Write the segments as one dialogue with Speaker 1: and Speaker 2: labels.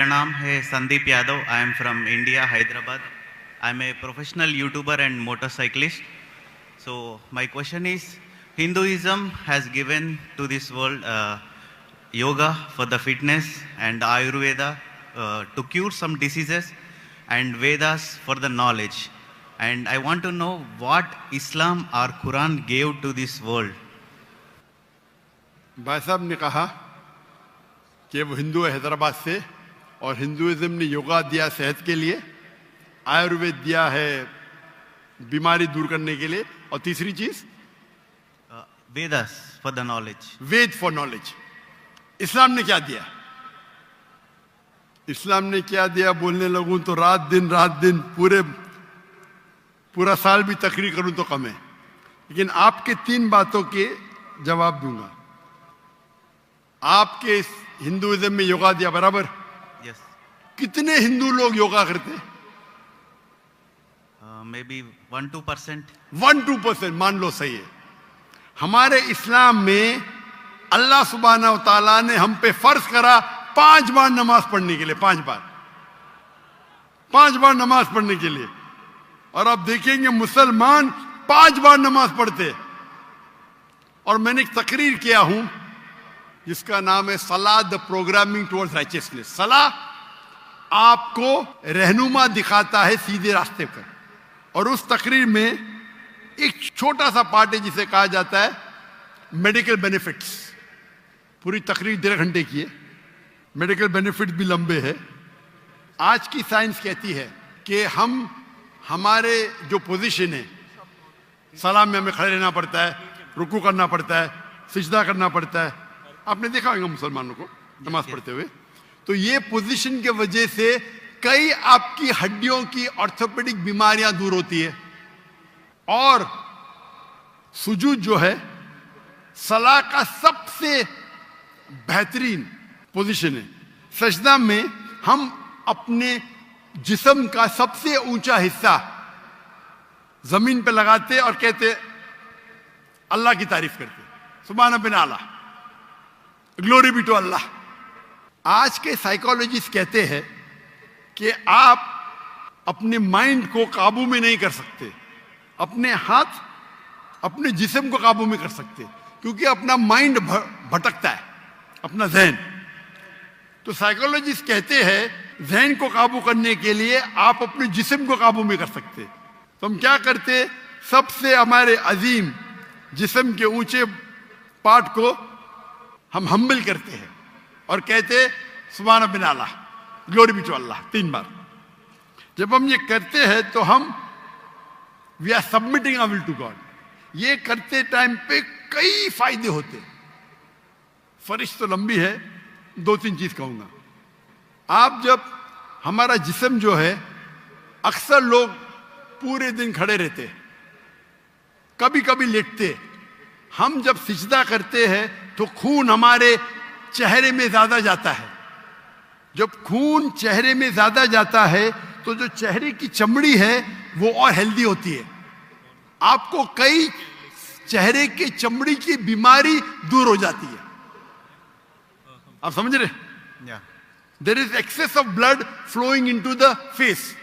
Speaker 1: मेरा नाम है Sandeep Yadav. I am from India, Hyderabad. I am a professional YouTuber and motorcyclist. So my question is, Hinduism has given to this world yoga for the fitness and Ayurveda to cure some diseases and Vedas for the knowledge. And I want to know what Islam or Quran gave to this world.
Speaker 2: भाई साहब ने कहा कि वो हिंदू है हैदराबाद से और Hinduism ने योगा दिया सेहत के लिए, आयुर्वेद दिया है बीमारी दूर करने के लिए, और तीसरी चीज
Speaker 1: Vedas for the knowledge.
Speaker 2: Veda for knowledge. इस्लाम ने क्या दिया? इस्लाम ने क्या दिया बोलने लगूं तो रात दिन पूरा साल भी तकरीर करूं तो कम है, लेकिन आपके 3 बातों के जवाब दूंगा. आपके हिंदुइज्म में योगा दिया बराबर.
Speaker 1: Yes.
Speaker 2: कितने हिंदू लोग योगा करते हैं?
Speaker 1: Maybe 1-2%.
Speaker 2: 1-2% मान लो सही है. हमारे इस्लाम में अल्लाह सुब्हानहू तआला ने हम पे फर्ज करा 5 बार नमाज पढ़ने के लिए. 5 बार नमाज पढ़ने के लिए. और आप देखेंगे मुसलमान 5 बार नमाज पढ़ते. और मैंने एक तकरीर किया हूं जिसका नाम है सलाह द प्रोग्रामिंग टुवर्ड्स राइचियसनेस. सलाह आपको रहनुमा दिखाता है सीधे रास्ते पर. और उस तकरीर में एक छोटा सा पार्ट है जिसे कहा जाता है मेडिकल बेनिफिट्स. पूरी तकरीर 1.5 घंटे की है. मेडिकल बेनिफिट्स भी लंबे हैं. आज की साइंस कहती है कि हमारे जो पोजीशन है, सलाम में हमें खड़े रहना पड़ता है, रुकू करना पड़ता है, सिजदा करना पड़ता है. आपने देखा होगा मुसलमानों को नमाज पढ़ते हुए. तो ये पोजीशन के वजह से कई आपकी हड्डियों की ऑर्थोपेडिक बीमारियां दूर होती है. और सुजूद जो है सलाह का सबसे बेहतरीन पोजीशन है. सजदा में हम अपने जिस्म का सबसे ऊंचा हिस्सा जमीन पे लगाते और कहते अल्लाह की तारीफ करते, सुभान बिन आला, ग्लोरी बी टू अल्लाह. आज के साइकोलॉजिस्ट कहते हैं कि आप अपने माइंड को काबू में नहीं कर सकते, अपने हाथ अपने जिस्म को काबू में कर सकते, क्योंकि अपना माइंड भटकता है, अपना जहन. तो साइकोलॉजिस्ट कहते हैं जहन को काबू करने के लिए आप अपने जिस्म को काबू में कर सकते. तो हम क्या करते, सबसे हमारे अजीम जिस्म के ऊंचे पार्ट को हम हम्बल करते हैं और कहते सुभान बिन आला, ग्लोरी बी टू अल्लाह 3 बार. जब हम ये करते हैं तो हम we are submitting our will to God. ये करते टाइम पे कई फायदे होते. फरिश तो लंबी है, 2-3 चीज कहूंगा. आप जब हमारा जिस्म जो है, अक्सर लोग पूरे दिन खड़े रहते, कभी कभी लेटते. हम जब सिजदा करते हैं तो खून हमारे चेहरे में ज्यादा जाता है. जब खून चेहरे में ज्यादा जाता है तो जो चेहरे की चमड़ी है वो और हेल्दी होती है. आपको कई चेहरे के चमड़ी की बीमारी दूर हो जाती है. आप समझ रहे? There is excess of blood flowing into the face.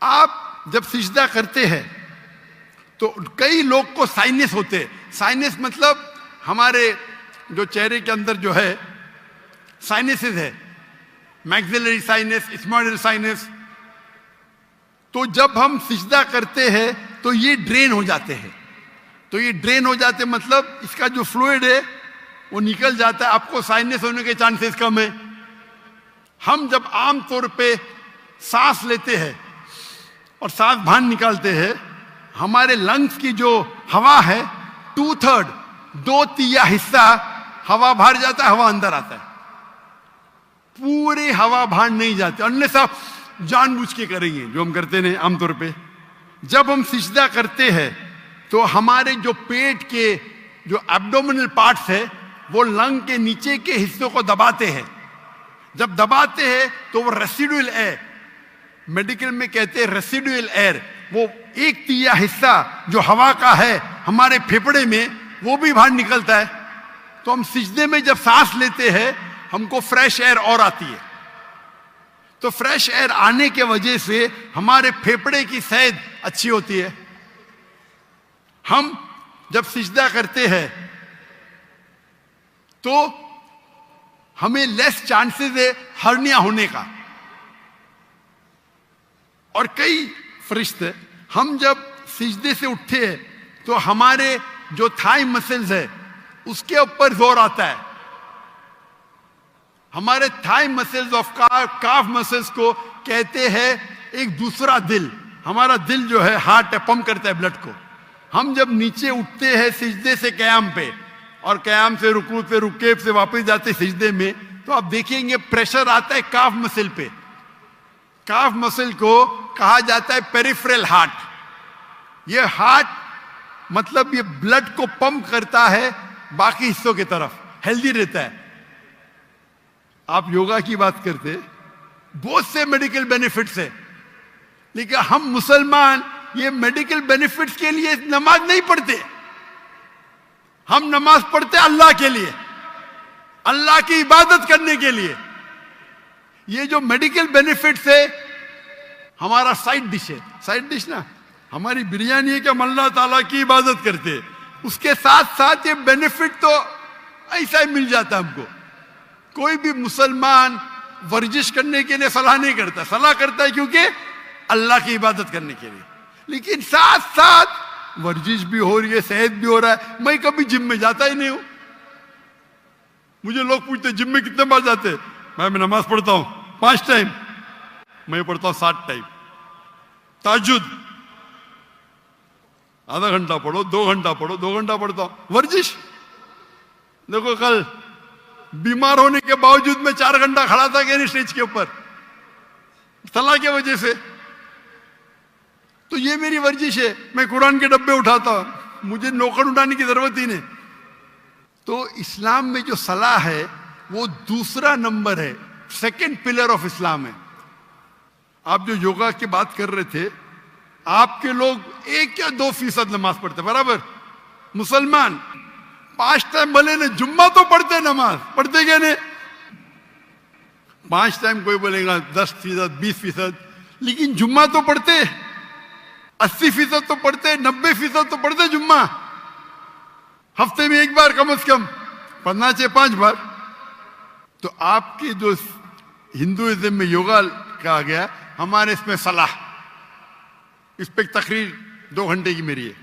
Speaker 2: आप जब सिजदा करते हैं तो कई लोग को साइनस होते हैं. साइनस मतलब हमारे जो चेहरे के अंदर जो है साइनसेस है, मैक्सिलरी साइनस, स्मॉइडल साइनस. तो जब हम सिजदा करते हैं तो ये ड्रेन हो जाते हैं. तो ये ड्रेन हो जाते मतलब इसका जो फ्लूइड है वो निकल जाता है. आपको साइनस होने के चांसेस कम है. हम जब आम तौर पे सांस लेते हैं और सांस बाहर निकालते हैं, हमारे लंग्स की जो हवा है 2/3 हिस्सा हवा बाहर जाता है, हवा अंदर आता है. पूरी हवा बाहर नहीं जाती, अनलेस आप जानबूझ के करेंगे, जो हम करते नहीं आमतौर पे. जब हम सिजदा करते हैं तो हमारे जो पेट के जो एब्डोमिनल पार्ट्स है वो लंग के नीचे के हिस्सों को दबाते हैं. जब दबाते हैं तो वो रेसिडुअल एयर, मेडिकल में कहते हैं रेसिडुअल एयर, वो 1/3 हिस्सा जो हवा का है हमारे फेफड़े में वो भी बाहर निकलता है. तो हम सिजदे में जब सांस लेते हैं हमको फ्रेश एयर और आती है। तो फ्रेश एयर आने के वजह से हमारे फेफड़े की सेहत अच्छी होती है। हम जब सिजदा करते हैं तो हमें लेस चांसेस है हर्निया होने का। और कई फरिश्ते, हम जब सिजदे से उठते हैं तो हमारे जो थाई मसल्स है उसके ऊपर जोर आता है। हमारे thigh muscles of calf muscles को कहते हैं एक दूसरा दिल। हमारा दिल जो है हार्ट है, पंप करता है ब्लड को। हम जब नीचे उठते हैं सिजदे से कयाम पे और कयाम से रुकू पे रुके से वापस जाते सिजदे में, तो आप देखेंगे प्रेशर आता है काफ मसल पे। काफ मसल को कहा जाता है पेरिफेरल हार्ट। ये हार्ट मतलब ये ब्लड को पंप करता है बाकी हिस्सों की तरफ, हेल्दी रहता है। आप योगा की बात करते, बहुत से मेडिकल बेनिफिट्स है, लेकिन हम मुसलमान ये मेडिकल बेनिफिट्स के लिए नमाज नहीं पढ़ते। हम नमाज पढ़ते अल्लाह के लिए, अल्लाह की इबादत करने के लिए। ये जो मेडिकल बेनिफिट्स है हमारा साइड डिश है। साइड डिश ना हमारी बिरयानी है कि हम अल्लाह ताला की इबादत करते, उसके साथ साथ ये बेनिफिट तो ऐसा ही मिल जाता हमको। कोई भी मुसलमान वर्जिश करने के लिए सलाह नहीं करता, सलाह करता है क्योंकि अल्लाह की इबादत करने के लिए। लेकिन साथ साथ वर्जिश भी हो रही है, सेहत भी हो रहा है। मैं कभी जिम में जाता ही नहीं हूं। मुझे लोग पूछते जिम में कितने बार जाते? मैं नमाज पढ़ता हूं 5 टाइम, मैं पढ़ता हूं 7 टाइम। ताजुद आधा घंटा पढ़ो, 2 घंटा पढ़ो, 2 घंटा पढ़ता हूं। वर्जिश देखो, कल बीमार होने के बावजूद मैं 4 घंटा खड़ा था कि नहीं स्टेज के ऊपर, सलाह की वजह से। तो ये मेरी वर्जिश है। मैं कुरान के डब्बे उठाता हूं, मुझे नौकर उठाने की जरूरत ही नहीं। तो इस्लाम में जो सलाह है वो दूसरा नंबर है, सेकंड पिलर ऑफ इस्लाम है। आप जो योगा की बात कर रहे थे, आपके लोग 1 या 2% नमाज पढ़ते, बराबर। मुसलमान 5 टाइम भले ने जुम्मा तो पढ़ते, नमाज पढ़ते क्या नहीं? 5 टाइम कोई बोलेगा 10%, 20%, लेकिन जुम्मा तो पढ़ते। 80% तो पढ़ते, 90% तो पढ़ते जुम्मा। हफ्ते में 1 बार कम से कम पढ़ना चाहिए, 5 बार। तो आपके जो हिंदुइज्म में योगा कहा गया, हमारे इसमें सलाह, इस पे तकरीर 2 घंटे की मेरी है।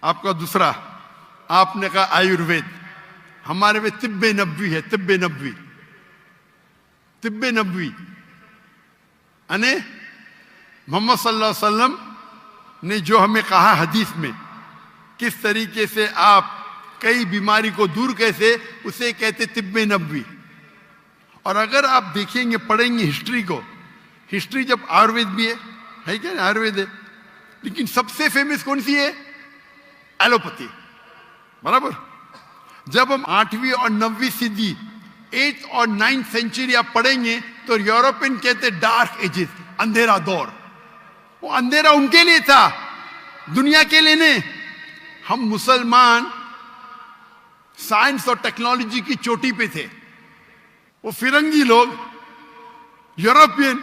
Speaker 2: आपका दूसरा, आपने कहा आयुर्वेद, हमारे में तिब्बे नबवी है। तिब्बे नबवी, तिब्बे नबवी यानी मोहम्मद सल्लल्लाहु अलैहि वसल्लम ने जो हमें कहा हदीस में, किस तरीके से आप कई बीमारी को दूर कैसे, उसे कहते तिब्बे नबवी। और अगर आप देखेंगे, पढ़ेंगे हिस्ट्री को, हिस्ट्री जब आयुर्वेद भी है क्या? आयुर्वेद है, लेकिन सबसे फेमस कौन सी है? एलोपैथी, बराबर। जब हम 8वीं और 9वीं सदी, 8th और 9th सेंचुरी आप पढ़ेंगे तो यूरोपियन कहते डार्क एजेस, अंधेरा दौर। वो अंधेरा उनके लिए था, दुनिया के लिए नहीं। हम मुसलमान साइंस और टेक्नोलॉजी की चोटी पे थे। वो फिरंगी लोग, यूरोपियन,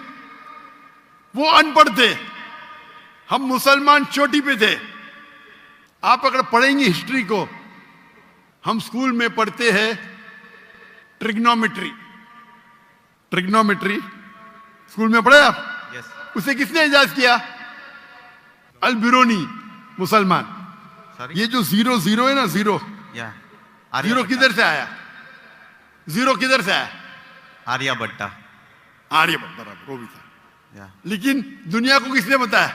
Speaker 2: वो अनपढ़ थे। हम मुसलमान चोटी पे थे। आप अगर पढ़ेंगे हिस्ट्री को, हम स्कूल में पढ़ते हैं ट्रिग्नोमेट्री। ट्रिग्नोमेट्री स्कूल में पढ़े आप?
Speaker 1: Yes.
Speaker 2: उसे किसने इजाद किया? अल बिरूनी, मुसलमान।
Speaker 1: Sorry?
Speaker 2: ये जो 0 0 है ना, 0
Speaker 1: Yeah.
Speaker 2: जीरो किधर से आया? 0 किधर से आया?
Speaker 1: आर्यभट्टा।
Speaker 2: आर्यभट्ट, बराबर, वो भी था।
Speaker 1: Yeah.
Speaker 2: लेकिन दुनिया को किसने बताया?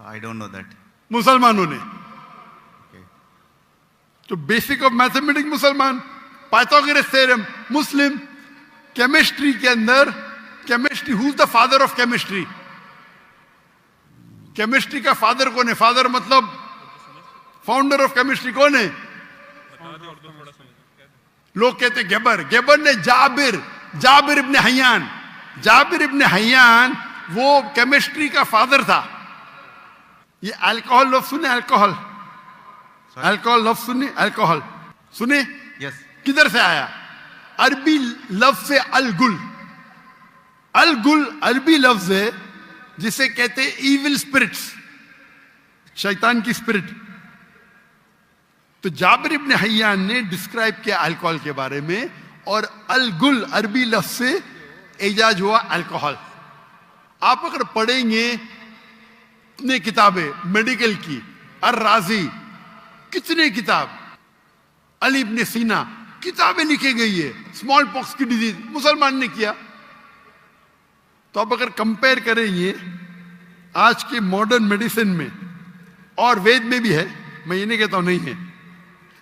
Speaker 1: I don't know that.
Speaker 2: मुसलमानों ने।
Speaker 1: Okay.
Speaker 2: तो बेसिक ऑफ मैथमेटिक्स मुसलमान, पाइथागोरस थ्योरम मुस्लिम। केमिस्ट्री के अंदर, chemistry, who is the father of chemistry? Chemistry का फादर कौन है? फादर मतलब फाउंडर ऑफ केमिस्ट्री कौन है? लोग कहते गेबर। गेबर ने जाबिर इब्ने हय्यान, जाबिर इब्ने हय्यान वो केमिस्ट्री का फादर था। ये अल्कोहल लफ्ज सुने? अल्कोहल, अल्कोहल लफ्ज सुने? अल्कोहल सुने?
Speaker 1: Yes.
Speaker 2: किधर से आया? अरबी लफ्ज से अल गुल, अल गुल अरबी लफ्ज है जिसे कहते हैं इविल स्पिरिट्स, शैतान की स्पिरिट। तो जाबिर इब्न हय्यान ने डिस्क्राइब किया अल्कोहल के बारे में, और अल गुल अरबी लफ्ज से एजाज हुआ अल्कोहल। आप अगर पढ़ेंगे कितने किताबें मेडिकल की, अर राजी, कितने किताब, अली इब्न सीना, किताबें लिखी गई है स्मॉल पॉक्स की डिजीज मुसलमान ने किया। तो आप अगर कंपेयर करेंगे आज के मॉडर्न मेडिसिन में, और वेद में भी है, मैं ये नहीं कहता हूं नहीं है,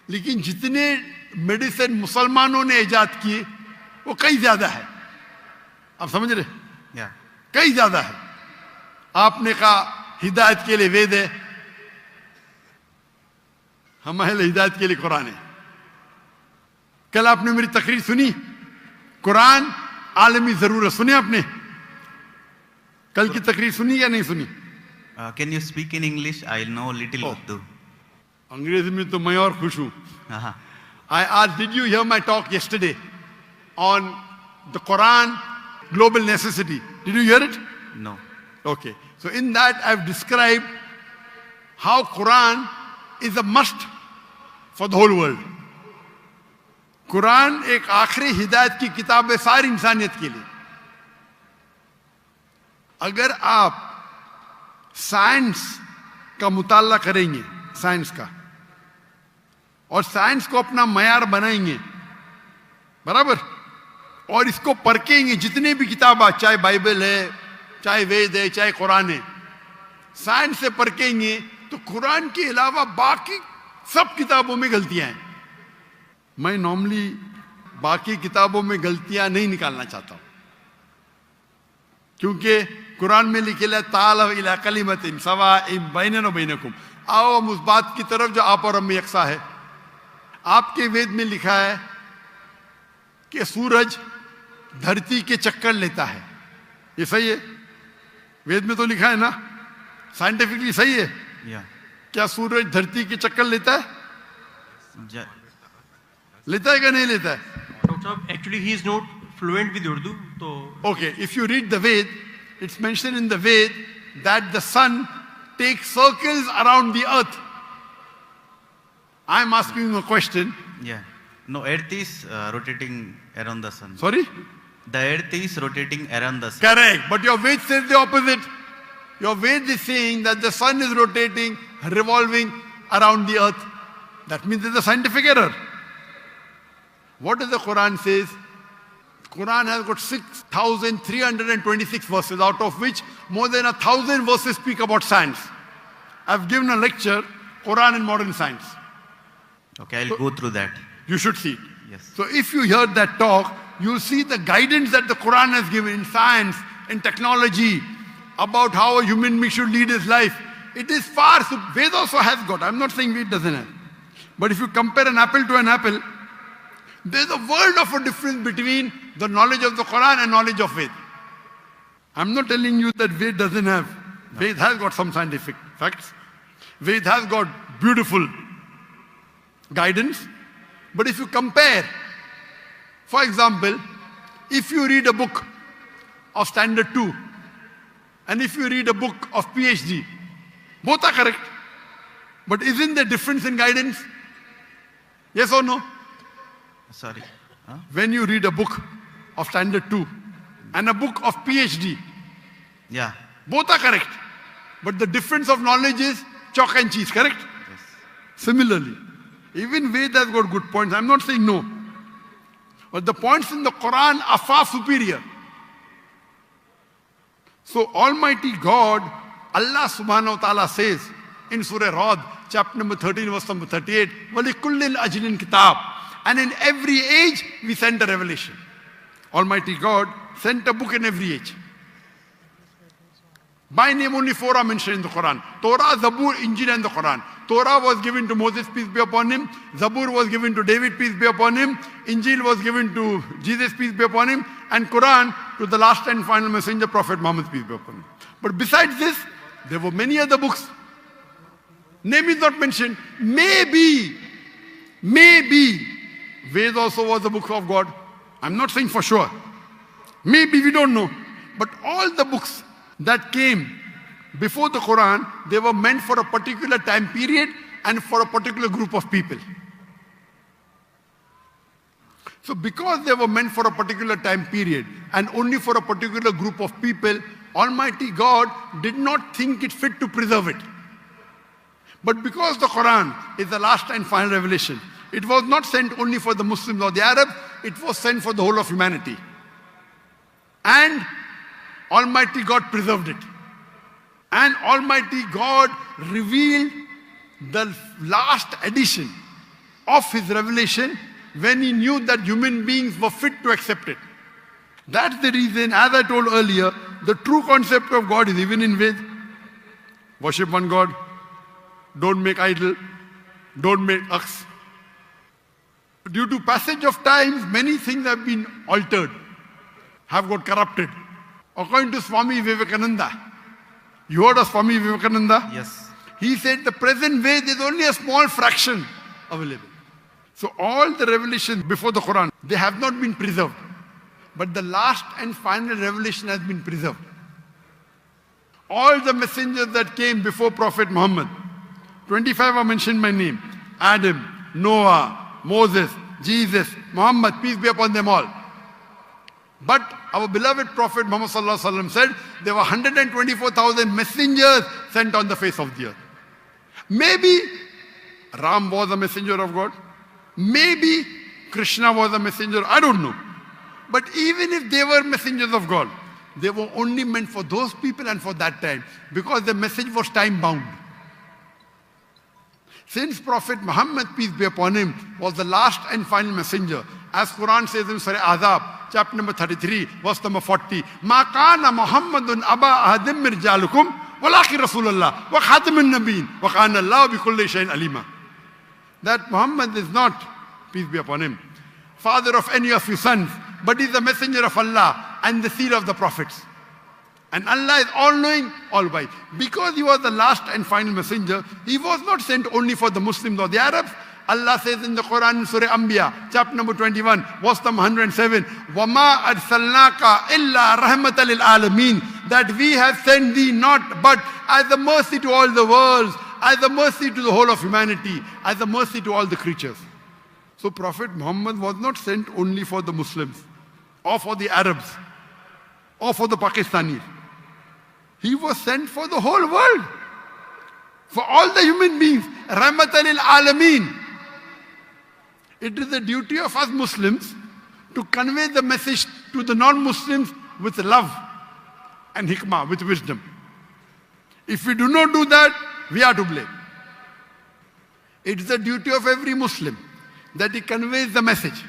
Speaker 2: लेकिन जितने मेडिसिन मुसलमानों ने इजाद किए वो कई ज्यादा है। आप समझ रहे?
Speaker 1: Yeah.
Speaker 2: कई ज्यादा है। आपने कहा हिदायत के लिए वेद है, हमारे लिए हिदायत के लिए कुरान है। कल आपने मेरी तकरीर सुनी, कुरान आलमी जरूरत, सुने आपने? कल की तकरीर सुनी या नहीं सुनी?
Speaker 1: Can you speak in English? I know little
Speaker 2: Oh.
Speaker 1: Urdu.
Speaker 2: अंग्रेजी में तो मैं और खुश हूं।
Speaker 1: Uh-huh.
Speaker 2: I asked, did you hear my talk yesterday on the Quran, global necessity? Did you hear it?
Speaker 1: No.
Speaker 2: Okay. So in that I've described how Quran is a must for the whole world. Quran एक आखिरी हिदायत की किताब है सारी इंसानियत के लिए। अगर आप साइंस का मुताला करेंगे, साइंस का, और साइंस को अपना मयार बनाएंगे, बराबर, और इसको परखेंगे, जितने भी किताब आज, चाहे बाइबल है, चाहे वेद है, चाहे कुरान है, साइंस से परखेंगे तो कुरान के अलावा बाकी सब किताबों में गलतियां हैं। मैं नॉर्मली बाकी किताबों में गलतियां नहीं निकालना चाहता हूं, क्योंकि कुरान में लिखे ताल इला कलिमतिन सवाइम बैनना व बैनकुम, आओ हम उस बात की तरफ जो आप और हम में यकसा है। आपके वेद में लिखा है कि सूरज धरती के चक्कर लेता है, ये सही है? वेद में तो लिखा है ना, साइंटिफिकली सही है?
Speaker 1: Yeah.
Speaker 2: क्या सूरज धरती के चक्कर लेता है?
Speaker 1: Ja-
Speaker 2: लेता है क्या नहीं लेता है?
Speaker 3: Dr. Saab, actually he is not fluent with Urdu, so
Speaker 2: Okay, if you read the Ved, it's mentioned in the Ved that the sun takes circles around the earth. I'm asking you a question.
Speaker 1: Yeah. No, Earth is rotating around the sun.
Speaker 2: Sorry?
Speaker 1: The Earth is rotating around the sun.
Speaker 2: Correct. But your Ved says the opposite. Your Ved is saying that the sun is rotating, revolving around the earth. That means there's a scientific error. What does the Quran says? Quran has got 6,326 verses, out of which more than 1,000 verses speak about science. I've given a lecture, Quran and Modern Science.
Speaker 1: Okay, I'll go through that.
Speaker 2: You should see it.
Speaker 1: Yes.
Speaker 2: So if you hear that talk, you'll see the guidance that the Quran has given in science, in technology, about how a human being should lead his life. It is far, so Ved also has got, I'm not saying Ved doesn't have. But if you compare an apple to an apple, there's a world of a difference between the knowledge of the Quran and knowledge of Ved. I'm not telling you that Ved doesn't have. No. Ved has got some scientific facts. Ved has got beautiful guidance. But if you compare, for example, if you read a book of Standard 2 and if you read a book of PhD, both are correct. But isn't there difference in guidance? Yes or no?
Speaker 1: Sorry. Huh?
Speaker 2: When you read a book of Standard 2 and a book of PhD,
Speaker 1: Yeah.
Speaker 2: both are correct. But the difference of knowledge is chalk and cheese, correct?
Speaker 1: Yes.
Speaker 2: Similarly, even Ved has got good points. I'm not saying no. But the points in the Quran are far superior. So Almighty God, Allah subhanahu wa ta'ala says in Surah Rad, chapter number 13, verse number 38, وَلِكُلِّ الْأَجْلٍ kitab. And in every age, we sent a revelation. Almighty God sent a book in every age. By name only 4 are mentioned in the Quran. Torah, Zabur, Injil and the Quran. Torah was given to Moses, peace be upon him. Zabur was given to David, peace be upon him. Injil was given to Jesus, peace be upon him. And Quran to the last and final messenger, Prophet Muhammad, peace be upon him. But besides this, there were many other books. Name is not mentioned. Maybe, Ved also was a book of God. I'm not saying for sure. Maybe we don't know. But all the books that came before the Quran, they were meant for a particular time period and for a particular group of people. So because they were meant for a particular time period and only for a particular group of people, Almighty God did not think it fit to preserve it. But because the Quran is the last and final revelation, it was not sent only for the Muslims or the Arabs, it was sent for the whole of humanity. And Almighty God preserved it. And Almighty God revealed the last edition of His revelation when He knew that human beings were fit to accept it. That's the reason, as I told earlier, the true concept of God is even in Ved. Worship one God. Don't make idol. Don't make ox. Due to passage of time, many things have been altered, have got corrupted. According to Swami Vivekananda, you heard of Swami Vivekananda?
Speaker 1: Yes.
Speaker 2: He said the present way is only a small fraction available. So all the revelations before the Quran, they have not been preserved. But the last and final revelation has been preserved. All the messengers that came before Prophet Muhammad, 25 are mentioned by name. Adam, Noah, Moses, Jesus, Muhammad, peace be upon them all. But our beloved Prophet Muhammad sallallahu alaihi wasallam said there were 124,000 messengers sent on the face of the earth. Maybe Ram was a messenger of God. Maybe Krishna was a messenger. I don't know. But even if they were messengers of God, they were only meant for those people and for that time, because the message was time bound. Since Prophet Muhammad, peace be upon him, was the last and final messenger, as Quran says in Surah Azab, chapter number 33, verse number 40, Ma kana Muhammadun aba ahadim min rijalikum walakin Rasulullah wa khatamun nabiyyin wa kana Allah bi kulli shay'in alima. That Muhammad is not, peace be upon him, father of any of your sons, but is the messenger of Allah and the seal of the prophets. And Allah is all-knowing, all-wise. Because He was the last and final messenger, He was not sent only for the Muslims or the Arabs. Allah says in the Quran in Surah Anbiya, chapter number 21, verse number 107, وَمَا أَرْسَلْنَاكَ إِلَّا رَحْمَةً لِلْعَالَمِينَ. That we have sent thee not but as a mercy to all the worlds, as a mercy to the whole of humanity, as a mercy to all the creatures. So Prophet Muhammad was not sent only for the Muslims, or for the Arabs, or for the Pakistanis. He was sent for the whole world, for all the human beings. Rahmatan lil Alameen. It is the duty of us Muslims to convey the message to the non-Muslims with love and hikmah, with wisdom. If we do not do that, we are to blame. It is the duty of every Muslim that he conveys the message.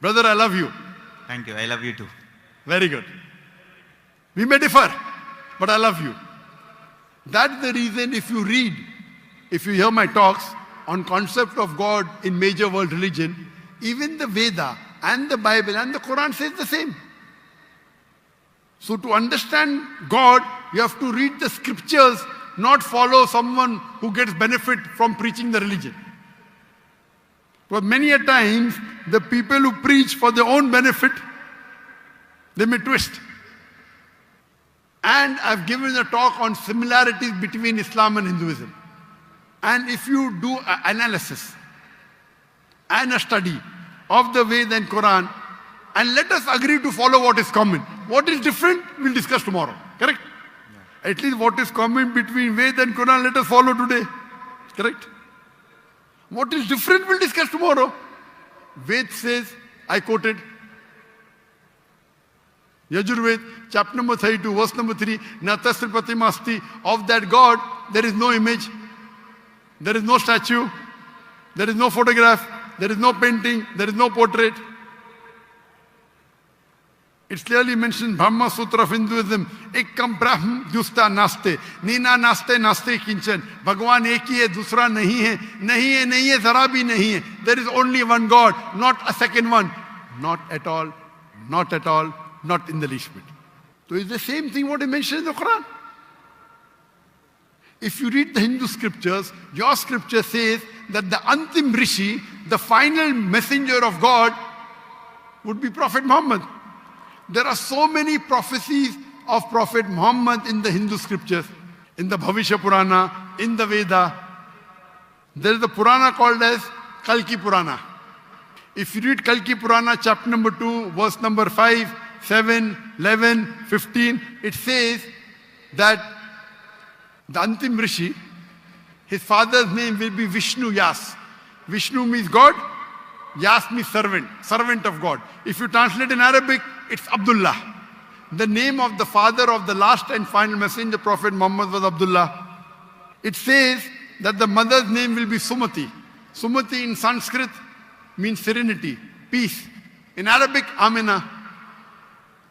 Speaker 2: Brother, I love you.
Speaker 1: Thank you. I love you too.
Speaker 2: Very good. We may differ, but I love you. That's the reason if you hear my talks on concept of God in major world religion, even the Veda and the Bible and the Quran says the same. So to understand God, you have to read the scriptures, not follow someone who gets benefit from preaching the religion. For many a times, the people who preach for their own benefit, they may twist. And I've given a talk on similarities between Islam and Hinduism. And if you do an analysis and a study of the Veda and Quran, and let us agree to follow what is common. What is different, we'll discuss tomorrow. Correct? Yeah. At least what is common between Veda and Quran, let us follow today. Correct? What is different, we'll discuss tomorrow. Ved says, I quoted, Yajurved, chapter number 32, verse number 3, Natasri Pratimasti, of that God, there is no image, there is no statue, there is no photograph, there is no painting, there is no portrait. It's clearly mentioned, Brahma Sutra of Hinduism, Ekkam Brahm Dusta Naste, Nina Naste Naste Kinchan, Bhagwan ek hi hai, dusra nahi hai, zara bhi nahi hai. There is only one God, not a second one. Not at all, not at all, not in the least bit. So it's the same thing what he mentioned in the Quran. If you read the Hindu scriptures, your scripture says that the Antim Rishi, the final messenger of God, would be Prophet Muhammad. There are so many prophecies of Prophet Muhammad in the Hindu scriptures, in the Bhavishya Purana, in the Veda. There is a Purana called as Kalki Purana. If you read Kalki Purana, chapter number 2, verse number 5, 7, 11, 15, it says that the Antim Rishi, his father's name will be Vishnu Yas. Vishnu means God, Yas means servant, servant of God. If you translate in Arabic, it's Abdullah. The name of the father of the last and final messenger, Prophet Muhammad, was Abdullah. It says that the mother's name will be Sumati. Sumati in Sanskrit means serenity, peace. In Arabic, Amina.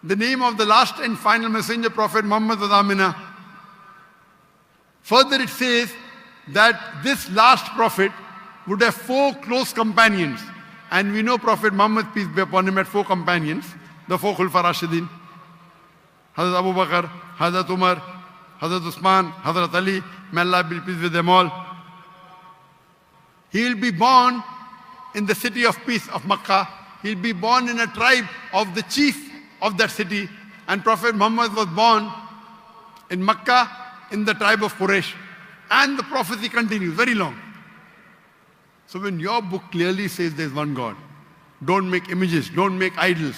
Speaker 2: The name of the last and final messenger, Prophet Muhammad, was Amina. Further, it says that this last prophet would have 4 close companions. And we know Prophet Muhammad, peace be upon him, had 4 companions, the 4 Khulfa Rashidin. Hazrat Abu Bakr, Hazrat Umar, Hazrat Usman, Hazrat Ali, may Allah be pleased with them all. He will be born in the city of peace of Makkah. He will be born in a tribe of the chief of that city. And Prophet Muhammad was born in Makkah in the tribe of Quraysh. And the prophecy continues, very long. So when your book clearly says there's one God, don't make images, don't make idols.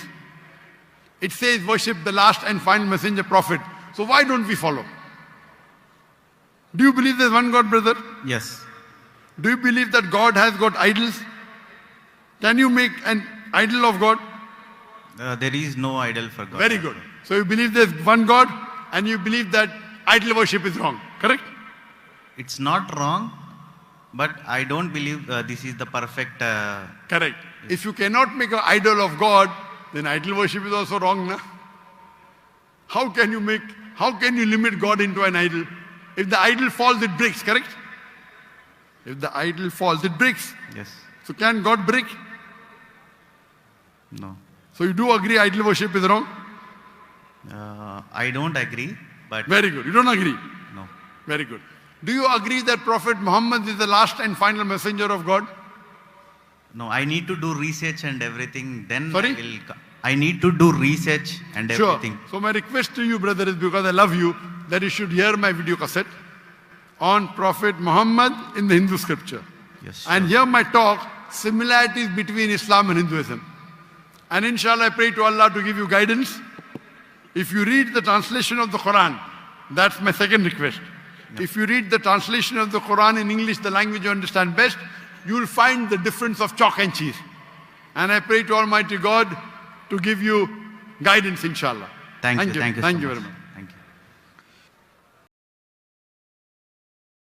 Speaker 2: It says worship the last and final messenger prophet. So why don't we follow? Do you believe there's one God, brother?
Speaker 1: Yes.
Speaker 2: Do you believe that God has got idols? Can you make an idol of God?
Speaker 1: There is no idol for God.
Speaker 2: Very good. So you believe there's one God and you believe that idol worship is wrong, correct?
Speaker 1: It's not wrong, but I don't believe this is the perfect...
Speaker 2: Correct. If you cannot make an idol of God, then idol worship is also wrong, na? How can you limit God into an idol? If the idol falls, it breaks, correct? If the idol falls, it breaks.
Speaker 1: Yes.
Speaker 2: So can God break?
Speaker 1: No.
Speaker 2: So you do agree idol worship is wrong?
Speaker 1: I don't agree, but...
Speaker 2: Very good. You don't agree?
Speaker 1: No.
Speaker 2: Very good. Do you agree that Prophet Muhammad is the last and final messenger of God?
Speaker 1: No, I need to do research and everything, then
Speaker 2: Sorry?
Speaker 1: I need to do research and everything.
Speaker 2: So my request to you, brother, is because I love you, that you should hear my video cassette on Prophet Muhammad in the Hindu scripture.
Speaker 1: Yes,
Speaker 2: And hear my talk, similarities between Islam and Hinduism. And inshallah, I pray to Allah to give you guidance. If you read the translation of the Quran, that's my second request. If you read the translation of the Quran in English, the language you understand best, you will find the difference of chalk and cheese. And I pray to Almighty God to give you guidance, inshallah.
Speaker 1: Thank you.
Speaker 2: Thank you
Speaker 1: so
Speaker 2: very
Speaker 1: much.
Speaker 2: much.